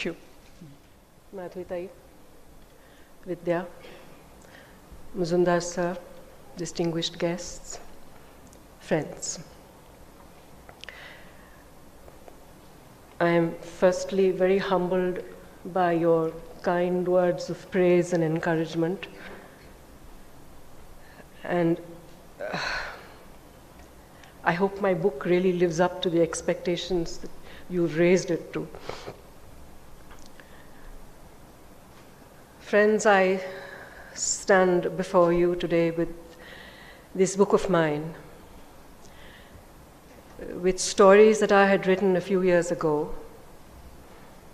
Thank you. Madhuri, Vidya, Muzumdar sir, distinguished guests, friends. I am firstly very humbled by your kind words of praise and encouragement. And I hope my book really lives up to the expectations that you've raised it to. Friends, I stand before you today with this book of mine, with stories that I had written a few years ago,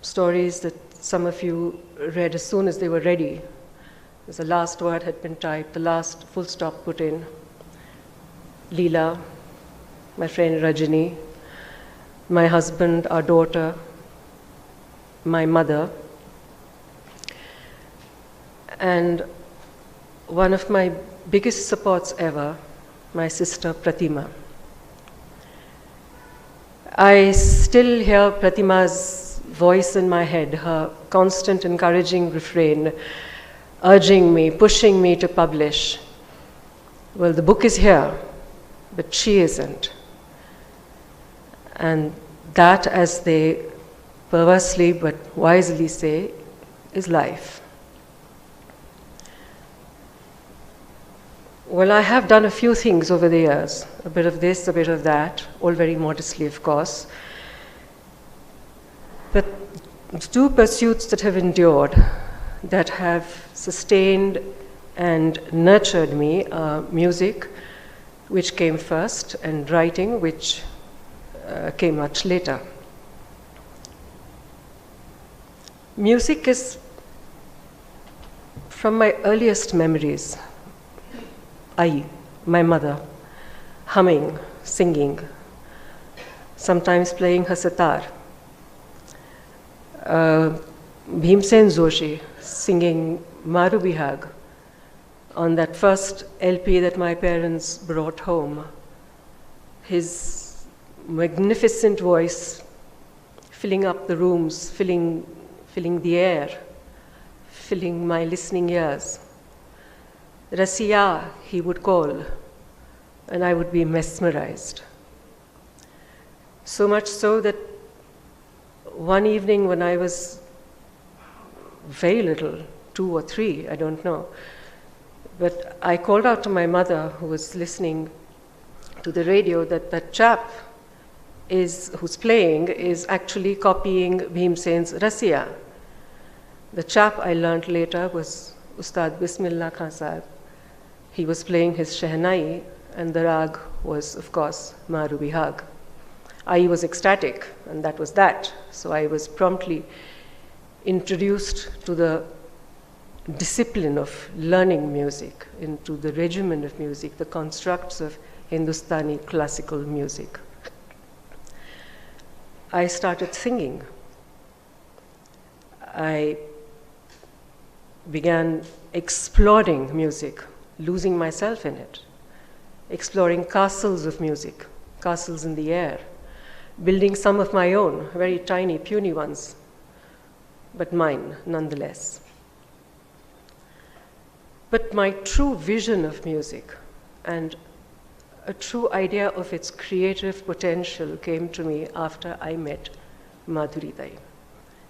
stories that some of you read as soon as they were ready, as the last word had been typed, the last full stop put in. Leela, my friend Rajini, my husband, our daughter, my mother, and one of my biggest supports ever, my sister Pratima. I still hear Pratima's voice in my head, her constant encouraging refrain, urging me, pushing me to publish. Well, the book is here, but she isn't. And that, as they perversely but wisely say, is life. Well, I have done a few things over the years, a bit of this, a bit of that, all very modestly, of course. But two pursuits that have endured, that have sustained and nurtured me are music, which came first, and writing, which came much later. Music is, from my earliest memories, my mother, humming, singing, sometimes playing her sitar. Bhimsen Joshi singing Maru Bihag on that first LP that my parents brought home. His magnificent voice filling up the rooms, filling the air, filling my listening ears. Rasiya, he would call, and I would be mesmerized. So much so that one evening when I was very little, 2 or 3, I don't know, but I called out to my mother, who was listening to the radio, that that chap who's playing is actually copying Bhimsen's Rasiya. The chap, I learned later, was Ustad Bismillah Khan Sahib. He was playing his Shehnai, and the rag was, of course, Maru Bihag. I was ecstatic, and that was that. So I was promptly introduced to the discipline of learning music, into the regimen of music, the constructs of Hindustani classical music. I started singing. I began exploring music, losing myself in it, exploring castles of music, castles in the air, building some of my own, very tiny, puny ones, but mine nonetheless. But my true vision of music and a true idea of its creative potential came to me after I met Madhuri,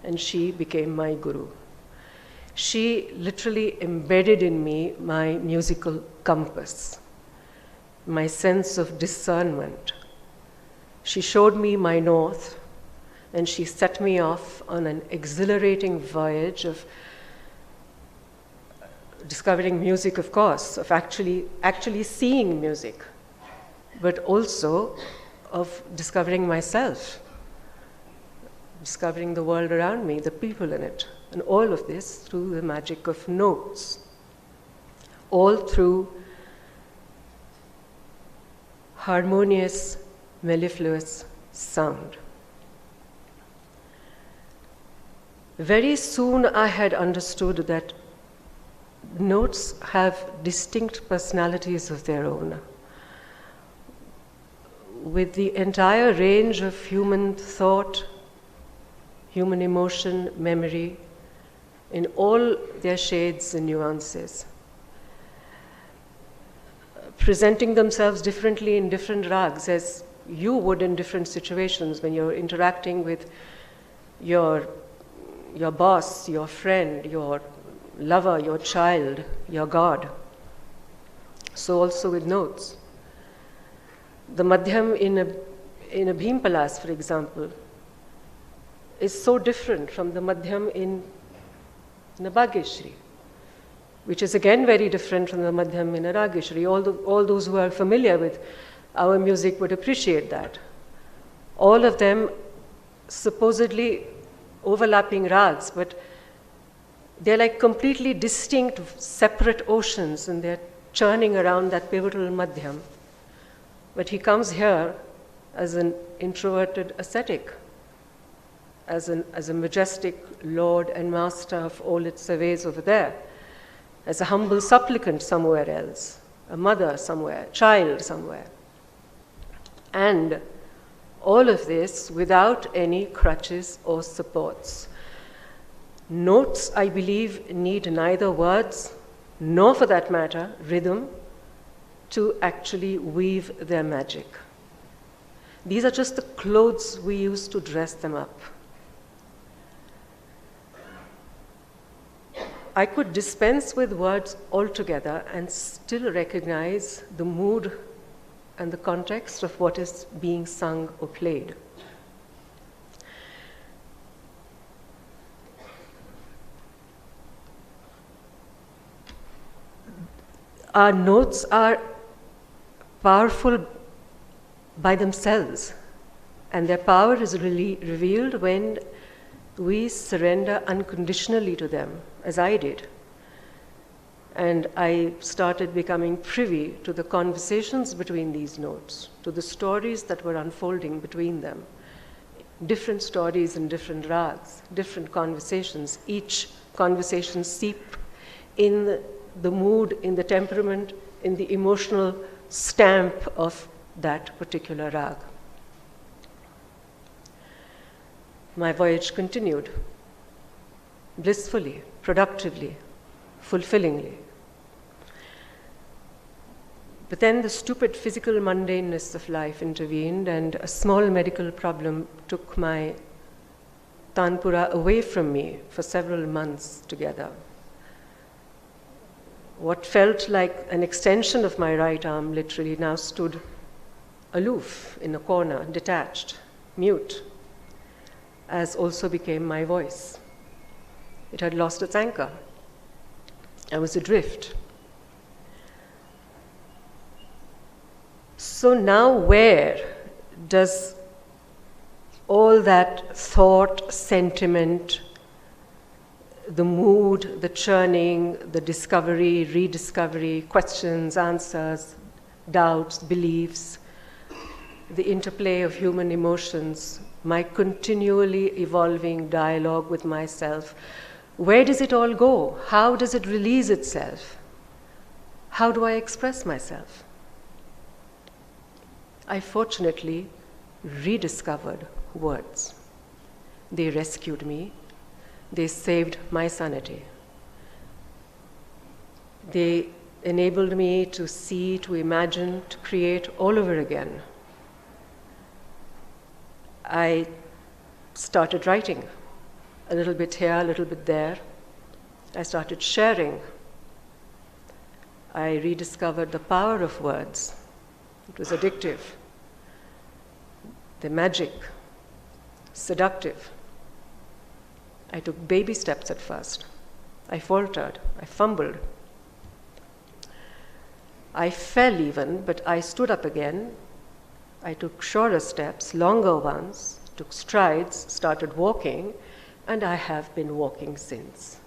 and she became my guru. She literally embedded in me my musical compass, my sense of discernment. She showed me my north, and she set me off on an exhilarating voyage of discovering music, of course, of actually seeing music, but also of discovering myself, discovering the world around me, the people in it. And all of this through the magic of notes, all through harmonious, mellifluous sound. Very soon I had understood that notes have distinct personalities of their own. With the entire range of human thought, human emotion, memory, in all their shades and nuances, presenting themselves differently in different rags, as you would in different situations when you're interacting with your boss, your friend, your lover, your child, your God. So also with notes. The madhyam in a bhimpalas, for example, is so different from the madhyam in a bhagyashri, which is again very different from the madhyam in a rageshri. All those who are familiar with our music would appreciate that. All of them supposedly overlapping rags, but they're like completely distinct, separate oceans, and they're churning around that pivotal madhyam. But he comes here as an introverted ascetic, as a majestic lord and master of all it surveys over there, as a humble supplicant somewhere else, a mother somewhere, child somewhere. And all of this without any crutches or supports. Notes, I believe, need neither words, nor for that matter, rhythm, to actually weave their magic. These are just the clothes we use to dress them up. I could dispense with words altogether and still recognize the mood and the context of what is being sung or played. Our notes are powerful by themselves, and their power is really revealed when we surrender unconditionally to them, as I did. And I started becoming privy to the conversations between these notes, to the stories that were unfolding between them. Different stories in different rags, different conversations. Each conversation seeped in the mood, in the temperament, in the emotional stamp of that particular rag. My voyage continued, blissfully, productively, fulfillingly. But then the stupid physical mundaneness of life intervened, and a small medical problem took my tanpura away from me for several months together. What felt like an extension of my right arm literally now stood aloof in a corner, detached, mute, as also became my voice. It had lost its anchor. I was adrift. So now where does all that thought, sentiment, the mood, the churning, the discovery, rediscovery, questions, answers, doubts, beliefs, the interplay of human emotions, my continually evolving dialogue with myself, where does it all go? How does it release itself? How do I express myself? I fortunately rediscovered words. They rescued me. They saved my sanity. They enabled me to see, to imagine, to create all over again. I started writing, a little bit here, a little bit there. I started sharing. I rediscovered the power of words. It was addictive. They're magic, seductive. I took baby steps at first. I faltered, I fumbled. I fell even, but I stood up again. I took shorter steps, longer ones, took strides, started walking, and I have been walking since.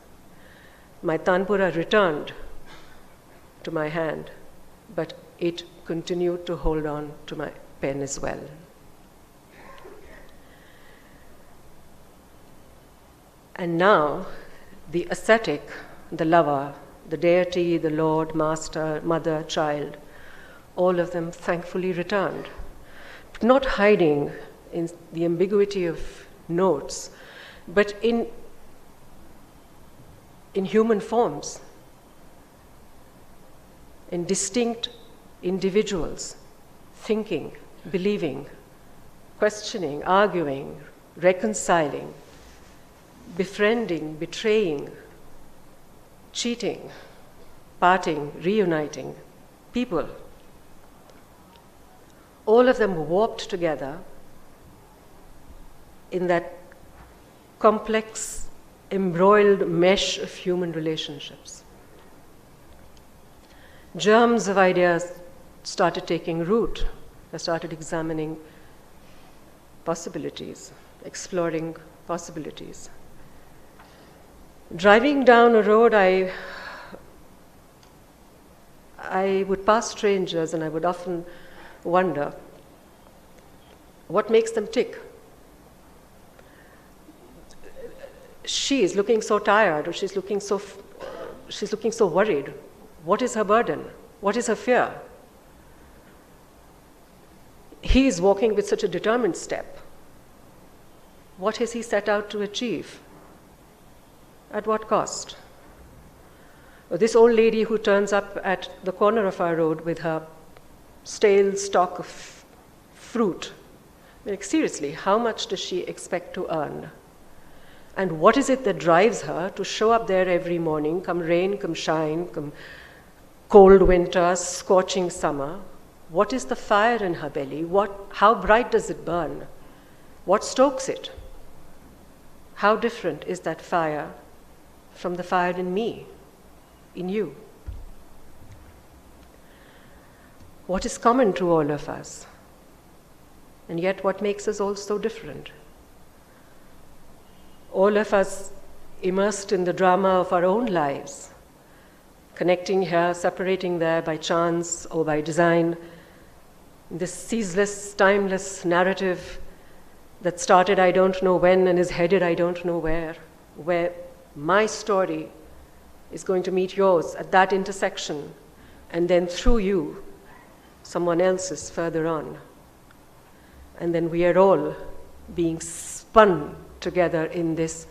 My tanpura returned to my hand, but it continued to hold on to my pen as well. And now, the ascetic, the lover, the deity, the Lord, master, mother, child, all of them thankfully returned. But not hiding in the ambiguity of notes, but in human forms, in distinct individuals, thinking, believing, questioning, arguing, reconciling, befriending, betraying, cheating, parting, reuniting, people. All of them warped together in that complex, embroiled mesh of human relationships. Germs of ideas started taking root. I started examining possibilities, exploring possibilities. Driving down a road, I would pass strangers and I would often wonder what makes them tick. She is looking so tired, or she's looking so worried. What is her burden? What is her fear? He is walking with such a determined step. What has he set out to achieve? At what cost? Or this old lady who turns up at the corner of our road with her stale stock of fruit. Like, seriously, how much does she expect to earn? And what is it that drives her to show up there every morning, come rain, come shine, come cold winter, scorching summer? What is the fire in her belly? How bright does it burn? What stokes it? How different is that fire from the fire in me, in you? What is common to all of us? And yet what makes us all so different? All of us immersed in the drama of our own lives, connecting here, separating there by chance or by design, this ceaseless, timeless narrative that started I don't know when and is headed I don't know where my story is going to meet yours at that intersection, and then through you, someone else's further on. And then we are all being spun together in this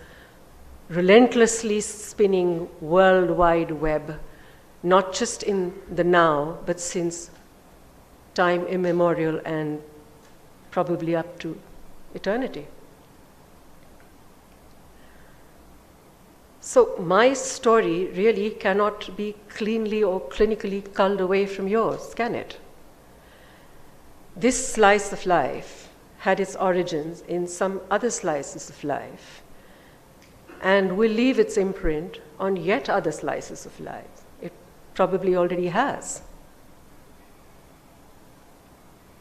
relentlessly spinning worldwide web, not just in the now, but since time immemorial and probably up to eternity. So my story really cannot be cleanly or clinically culled away from yours, can it? This slice of life had its origins in some other slices of life and will leave its imprint on yet other slices of life. It probably already has.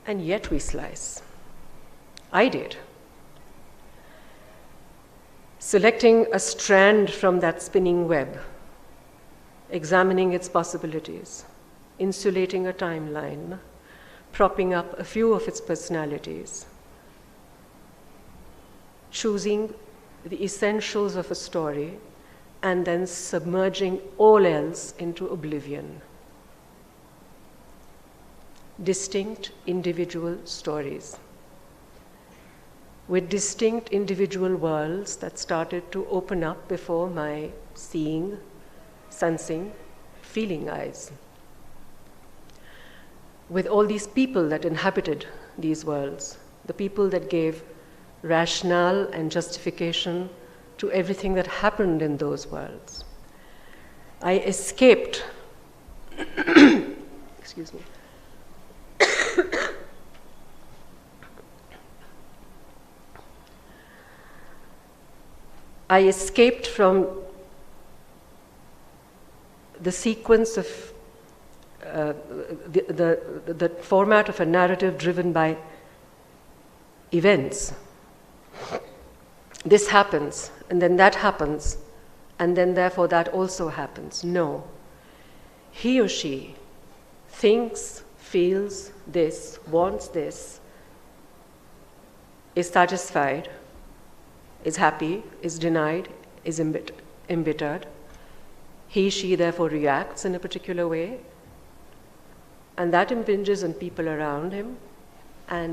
And yet we slice. I did. Selecting a strand from that spinning web, examining its possibilities, insulating a timeline, propping up a few of its personalities, choosing the essentials of a story, and then submerging all else into oblivion. Distinct individual stories with distinct individual worlds that started to open up before my seeing, sensing, feeling eyes. With all these people that inhabited these worlds, the people that gave rationale and justification to everything that happened in those worlds. I escaped, excuse me, I escaped from the sequence of the format of a narrative driven by events. This happens, and then that happens, and then therefore that also happens. No. He or she thinks, feels this, wants this, is satisfied, is happy, is denied, is embittered. He, she therefore reacts in a particular way, and that impinges on people around him, and